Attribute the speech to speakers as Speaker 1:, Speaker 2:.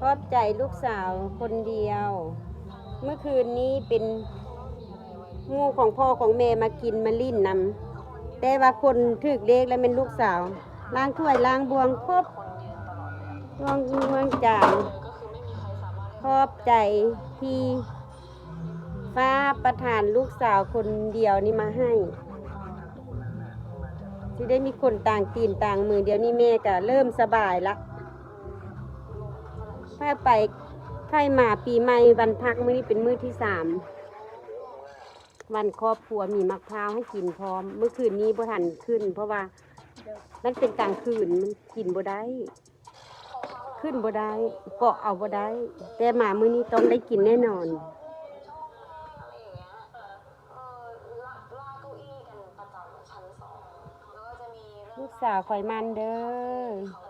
Speaker 1: ขอบใจลูกสาวคนเดียว เมื่อคืนนี้เป็นหมู่ของพ่อของแม่มากินมาลิ้นนำแต่ว่าคนถึกเลขแล้วเป็นลูกสาวล้างถ้วยล้างบวงครบวงเมืองจานขอบใจที่ฟ้าประทานลูกสาวคนเดียวนี่มาให้ที่ได้มีคนต่างตีนต่างมือเดี๋ยวนี้แม่ก็เริ่มสบายละถ้าไปใครมาปีใหม่วันพักมื้อนี้เป็นมื้อที่3วันครอบครัวมีมะพร้าวให้กินพร้อมเมื่อคืนนี้บ่ทันขึ้น เพราะว่ามันเป็นกลางคืนมันกินบ่ได้ขึ้นบ่ได้เกาะเอาบ่ได้แต่มามื้อนี้ต้องได้กินแน่นอนลูกสาวข่อยมันเด้อ